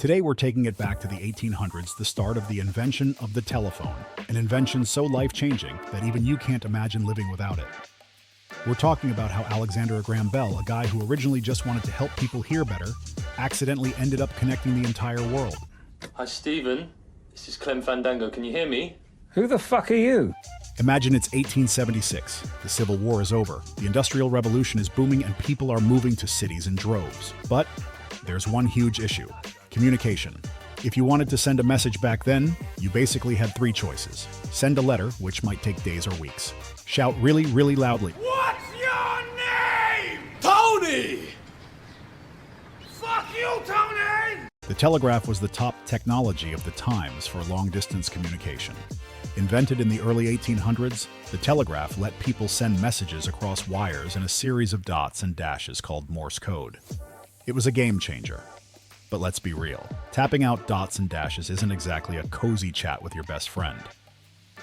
Today we're taking it back to the 1800s, the start of the invention of the telephone, an invention so life-changing that even you can't imagine living without it. We're talking about how Alexander Graham Bell, a guy who originally just wanted to help people hear better, accidentally ended up connecting the entire world. Hi, Stephen. This is Clem Fandango. Can you hear me? Who the fuck are you? Imagine it's 1876. The Civil War is over. The Industrial Revolution is booming and people are moving to cities in droves. But there's one huge issue: communication. If you wanted to send a message back then, you basically had three choices. Send a letter, which might take days or weeks. Shout really, really loudly. What's your name? Tony! Fuck you, Tony! The telegraph was the top technology of the times for long-distance communication. Invented in the early 1800s, the telegraph let people send messages across wires in a series of dots and dashes called Morse code. It was a game changer. But let's be real, tapping out dots and dashes isn't exactly a cozy chat with your best friend.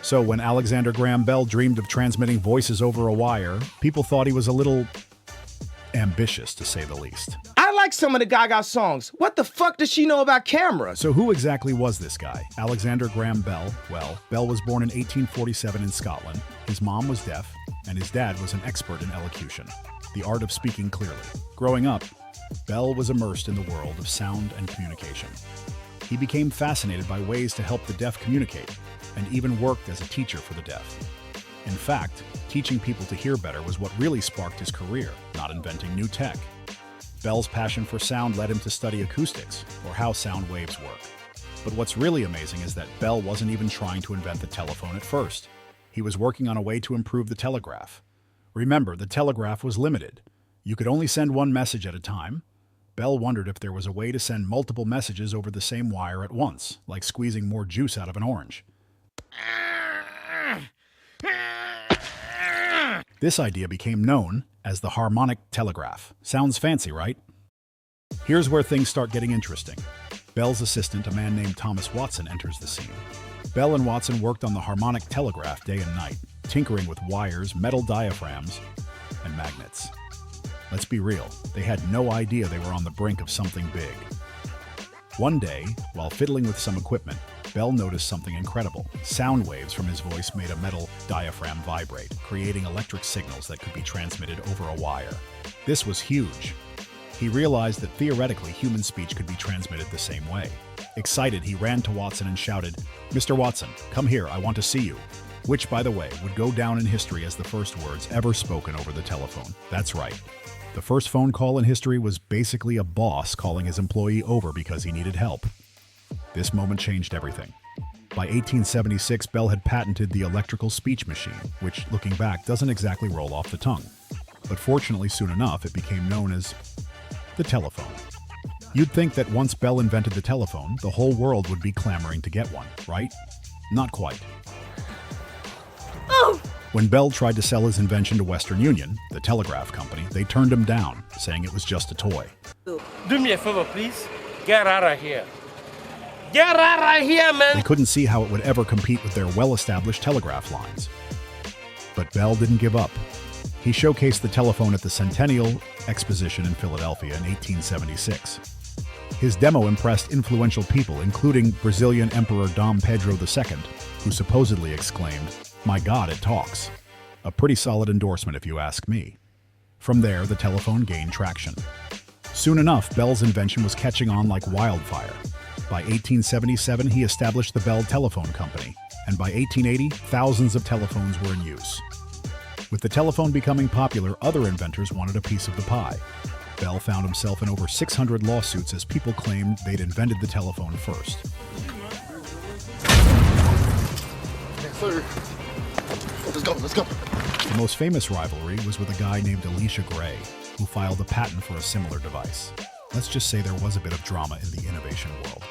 So when Alexander Graham Bell dreamed of transmitting voices over a wire, people thought he was a little ambitious, to say the least. I like some of the Gaga songs. What the fuck does she know about cameras? So who exactly was this guy? Alexander Graham Bell? Well, Bell was born in 1847 in Scotland. His mom was deaf, and his dad was an expert in elocution, the art of speaking clearly. Growing up, Bell was immersed in the world of sound and communication. He became fascinated by ways to help the deaf communicate, and even worked as a teacher for the deaf. In fact, teaching people to hear better was what really sparked his career, not inventing new tech. Bell's passion for sound led him to study acoustics, or how sound waves work. But what's really amazing is that Bell wasn't even trying to invent the telephone at first. He was working on a way to improve the telegraph. Remember, the telegraph was limited. You could only send one message at a time. Bell wondered if there was a way to send multiple messages over the same wire at once, like squeezing more juice out of an orange. This idea became known as the harmonic telegraph. Sounds fancy, right? Here's where things start getting interesting. Bell's assistant, a man named Thomas Watson, enters the scene. Bell and Watson worked on the harmonic telegraph day and night, tinkering with wires, metal diaphragms, and magnets. Let's be real, they had no idea they were on the brink of something big. One day, while fiddling with some equipment, Bell noticed something incredible. Sound waves from his voice made a metal diaphragm vibrate, creating electric signals that could be transmitted over a wire. This was huge. He realized that theoretically human speech could be transmitted the same way. Excited, he ran to Watson and shouted, "Mr. Watson, come here, I want to see you." Which, by the way, would go down in history as the first words ever spoken over the telephone. That's right. The first phone call in history was basically a boss calling his employee over because he needed help. This moment changed everything. By 1876, Bell had patented the electrical speech machine, which, looking back, doesn't exactly roll off the tongue. But fortunately, soon enough, it became known as the telephone. You'd think that once Bell invented the telephone, the whole world would be clamoring to get one, right? Not quite. When Bell tried to sell his invention to Western Union, the telegraph company, they turned him down, saying it was just a toy. Do me a favor, please. Get out of here. Get out of here, man! They couldn't see how it would ever compete with their well-established telegraph lines. But Bell didn't give up. He showcased the telephone at the Centennial Exposition in Philadelphia in 1876. His demo impressed influential people, including Brazilian Emperor Dom Pedro II, who supposedly exclaimed, "My God, it talks." A pretty solid endorsement if you ask me. From there, the telephone gained traction. Soon enough, Bell's invention was catching on like wildfire. By 1877, he established the Bell Telephone Company, and by 1880, thousands of telephones were in use. With the telephone becoming popular, other inventors wanted a piece of the pie. Bell found himself in over 600 lawsuits as people claimed they'd invented the telephone first. Yes, sir. Let's go. The most famous rivalry was with a guy named Elisha Gray, who filed a patent for a similar device. Let's just say there was a bit of drama in the innovation world.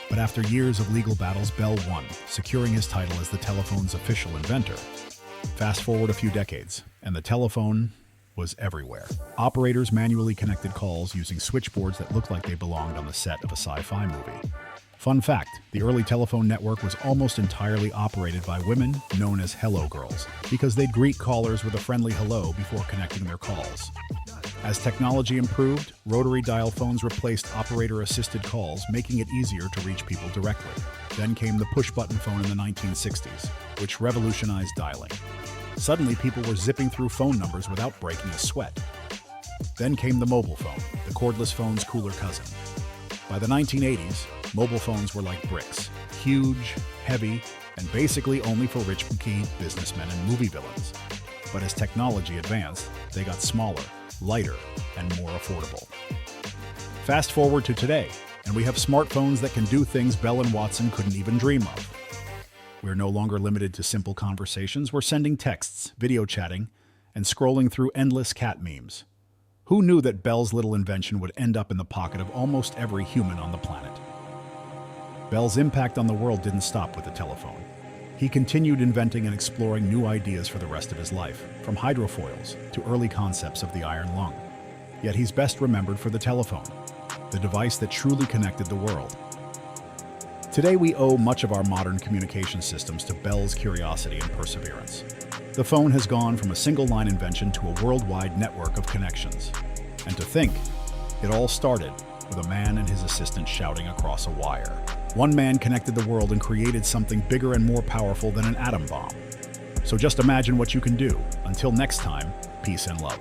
But after years of legal battles, Bell won, securing his title as the telephone's official inventor. Fast forward a few decades, and the telephone was everywhere. Operators manually connected calls using switchboards that looked like they belonged on the set of a sci-fi movie. Fun fact, the early telephone network was almost entirely operated by women known as hello girls, because they'd greet callers with a friendly hello before connecting their calls. As technology improved, rotary dial phones replaced operator-assisted calls, making it easier to reach people directly. Then came the push-button phone in the 1960s, which revolutionized dialing. Suddenly, people were zipping through phone numbers without breaking a sweat. Then came the mobile phone, the cordless phone's cooler cousin. By the 1980s, mobile phones were like bricks, huge, heavy, and basically only for rich key businessmen and movie villains. But as technology advanced, they got smaller, lighter, and more affordable. Fast forward to today, and we have smartphones that can do things Bell and Watson couldn't even dream of. We're no longer limited to simple conversations. We're sending texts, video chatting, and scrolling through endless cat memes. Who knew that Bell's little invention would end up in the pocket of almost every human on the planet? Bell's impact on the world didn't stop with the telephone. He continued inventing and exploring new ideas for the rest of his life, from hydrofoils to early concepts of the iron lung. Yet he's best remembered for the telephone, the device that truly connected the world. Today we owe much of our modern communication systems to Bell's curiosity and perseverance. The phone has gone from a single-line invention to a worldwide network of connections. And to think, it all started with a man and his assistant shouting across a wire. One man connected the world and created something bigger and more powerful than an atom bomb. So just imagine what you can do. Until next time, peace and love.